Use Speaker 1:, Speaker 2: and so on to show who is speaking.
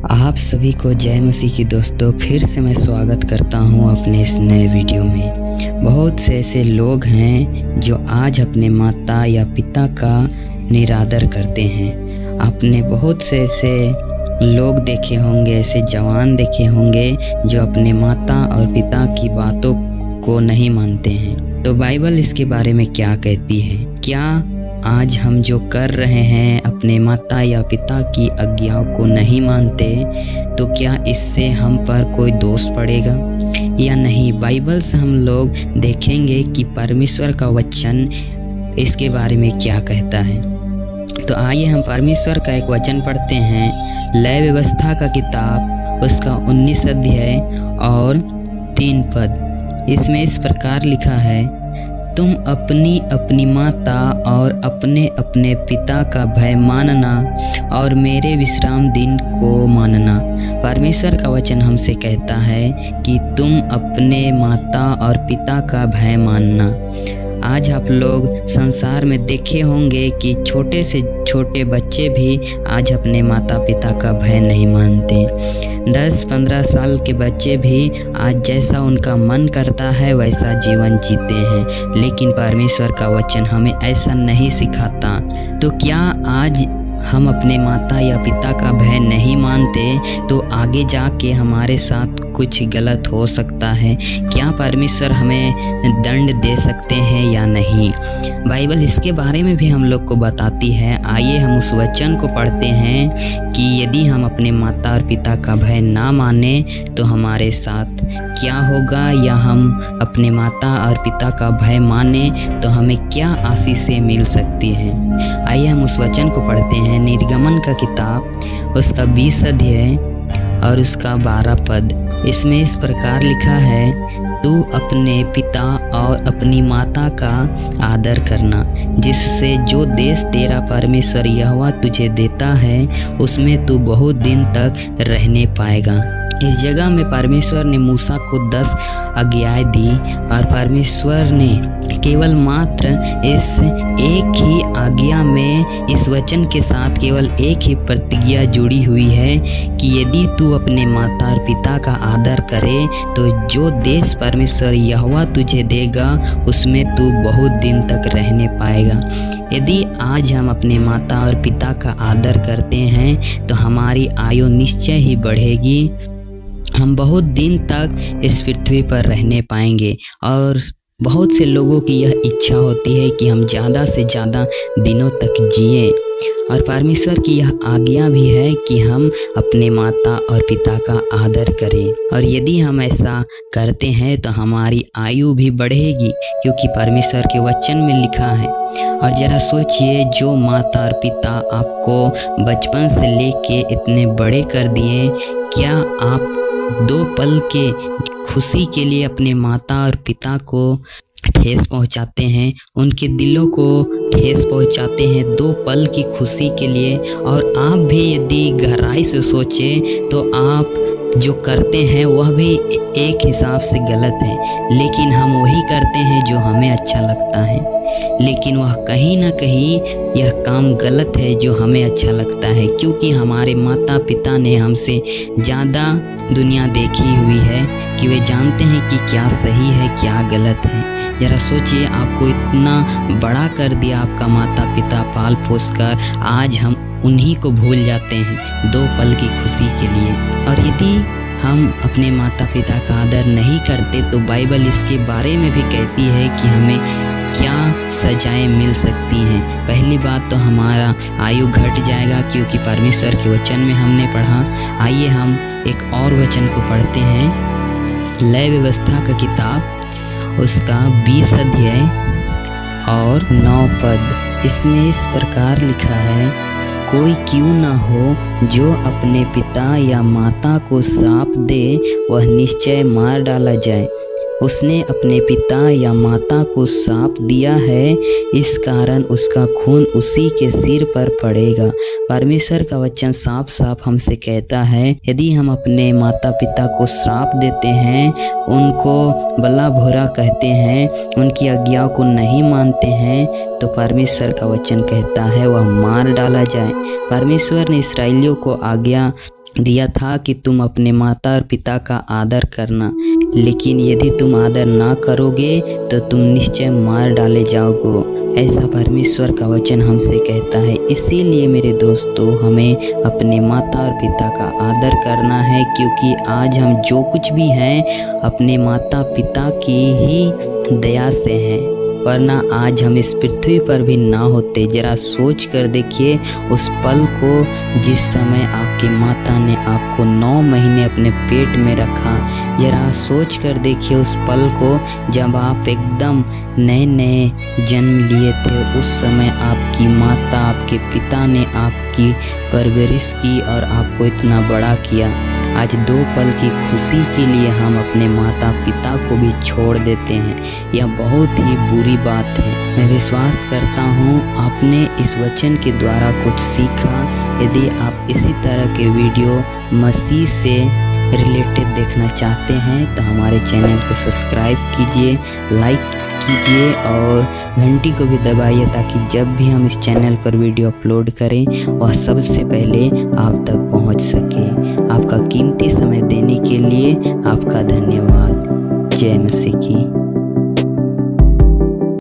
Speaker 1: आप सभी को जय मसीह की दोस्तों, फिर से मैं स्वागत करता हूं अपने इस नए वीडियो में। बहुत से ऐसे लोग हैं जो आज अपने माता या पिता का निरादर करते हैं। आपने बहुत से ऐसे लोग देखे होंगे, ऐसे जवान देखे होंगे जो अपने माता और पिता की बातों को नहीं मानते हैं। तो बाइबल इसके बारे में क्या कहती है? क्या आज हम जो कर रहे हैं, अपने माता या पिता की आज्ञाओं को नहीं मानते, तो क्या इससे हम पर कोई दोष पड़ेगा या नहीं? बाइबल से हम लोग देखेंगे कि परमेश्वर का वचन इसके बारे में क्या कहता है। तो आइए हम परमेश्वर का एक वचन पढ़ते हैं। लय व्यवस्था का किताब उसका 19 अध्याय और 3 पद। इसमें इस प्रकार लिखा है, तुम अपनी अपनी माता और अपने अपने पिता का भय मानना और मेरे विश्राम दिन को मानना। परमेश्वर का वचन हमसे कहता है कि तुम अपने माता और पिता का भय मानना। आज आप लोग संसार में देखे होंगे कि छोटे से छोटे बच्चे भी आज अपने माता पिता का भय नहीं मानते। 10-15 साल के बच्चे भी आज जैसा उनका मन करता है वैसा जीवन जीते हैं, लेकिन परमेश्वर का वचन हमें ऐसा नहीं सिखाता। तो क्या आज हम अपने माता या पिता का भय नहीं मानते तो आगे जाके हमारे साथ कुछ गलत हो सकता है? क्या परमेश्वर हमें दंड दे सकते हैं या नहीं? बाइबल इसके बारे में भी हम लोग को बताती है। आइए हम उस वचन को पढ़ते हैं कि यदि हम अपने माता और पिता का भय ना माने तो हमारे साथ क्या होगा, या हम अपने माता और पिता का भय माने तो हमें क्या आशीषें मिल सकती हैं। आइए हम उस वचन को पढ़ते हैं। निर्गमन का किताब उसका 20 अध्याय और उसका 12 पद। इसमें इस प्रकार लिखा है, तू अपने पिता और अपनी माता का आदर करना, जिससे जो देश तेरा परमेश्वर यहोवा तुझे देता है उसमें तू बहुत दिन तक रहने पाएगा। इस जगह में परमेश्वर ने मूसा को 10 आज्ञाएं दी और परमेश्वर ने केवल मात्र इस एक ही आज्ञा में, इस वचन के साथ केवल एक ही प्रतिज्ञा जुड़ी हुई है कि यदि तू अपने माता और पिता का आदर करे तो जो देश परमेश्वर यहोवा तुझे देगा उसमें तू बहुत दिन तक रहने पाएगा। यदि आज हम अपने माता और पिता का आदर करते हैं तो हमारी आयु निश्चय ही बढ़ेगी। हम बहुत दिन तक इस पृथ्वी पर रहने पाएंगे और बहुत से लोगों की यह इच्छा होती है कि हम ज़्यादा से ज़्यादा दिनों तक जिएं, और परमेश्वर की यह आज्ञा भी है कि हम अपने माता और पिता का आदर करें। और यदि हम ऐसा करते हैं तो हमारी आयु भी बढ़ेगी, क्योंकि परमेश्वर के वचन में लिखा है। और ज़रा सोचिए, जो माता और पिता आपको बचपन से लेके इतने बड़े कर दिए, क्या आप 2 पल के खुशी के लिए अपने माता और पिता को ठेस पहुंचाते हैं, उनके दिलों को ठेस पहुंचाते हैं 2 पल की खुशी के लिए? और आप भी यदि गहराई से सोचें तो आप जो करते हैं वह भी एक हिसाब से गलत है, लेकिन हम वही करते हैं जो हमें अच्छा लगता है। लेकिन वह कहीं ना कहीं यह काम गलत है जो हमें अच्छा लगता है, क्योंकि हमारे माता पिता ने हमसे ज़्यादा दुनिया देखी हुई है कि वे जानते हैं कि क्या सही है क्या गलत है। ज़रा सोचिए, आपको इतना बड़ा कर दिया आपका माता पिता पाल पोस कर, आज हम उन्हीं को भूल जाते हैं 2 पल की खुशी के लिए। और यदि हम अपने माता पिता का आदर नहीं करते तो बाइबल इसके बारे में भी कहती है कि हमें क्या सजाएं मिल सकती हैं। पहली बात तो हमारा आयु घट जाएगा, क्योंकि परमेश्वर के वचन में हमने पढ़ा। आइए हम एक और वचन को पढ़ते हैं। लय व्यवस्था का किताब उसका 20 अध्याय और 9 पद। इसमें इस प्रकार लिखा है, कोई क्यों ना हो जो अपने पिता या माता को श्राप दे, वह निश्चय मार डाला जाए। उसने अपने पिता या माता को श्राप दिया है, इस कारण उसका खून उसी के सिर पर पड़ेगा। परमेश्वर का वचन साफ साफ हमसे कहता है, यदि हम अपने माता पिता को श्राप देते हैं, उनको भला बुरा कहते हैं, उनकी आज्ञाओं को नहीं मानते हैं, तो परमेश्वर का वचन कहता है वह मार डाला जाए। परमेश्वर ने इस्राएलियों को आज्ञा दिया था कि तुम अपने माता और पिता का आदर करना, लेकिन यदि तुम आदर ना करोगे तो तुम निश्चय मार डाले जाओगे। ऐसा परमेश्वर का वचन हमसे कहता है। इसीलिए मेरे दोस्तों, हमें अपने माता और पिता का आदर करना है, क्योंकि आज हम जो कुछ भी हैं अपने माता पिता की ही दया से हैं, वरना आज हम इस पृथ्वी पर भी ना होते। जरा सोच कर देखिए उस पल को जिस समय आपकी माता ने आपको 9 महीने अपने पेट में रखा। जरा सोच कर देखिए उस पल को जब आप एकदम नए नए जन्म लिए थे। उस समय आपकी माता, आपके पिता ने आपकी परवरिश की और आपको इतना बड़ा किया। आज 2 पल की खुशी के लिए हम अपने माता पिता को भी छोड़ देते हैं। यह बहुत ही बुरी बात है। मैं विश्वास करता हूँ आपने इस वचन के द्वारा कुछ सीखा। यदि आप इसी तरह के वीडियो मसीह से रिलेटेड देखना चाहते हैं तो हमारे चैनल को सब्सक्राइब कीजिए, लाइक कीजिए और घंटी को भी दबाइए, ताकि जब भी हम इस चैनल पर वीडियो अपलोड करें वह सबसे पहले आप तक पहुंच सके। आपका कीमती समय देने के लिए आपका धन्यवाद। जय मसीह की।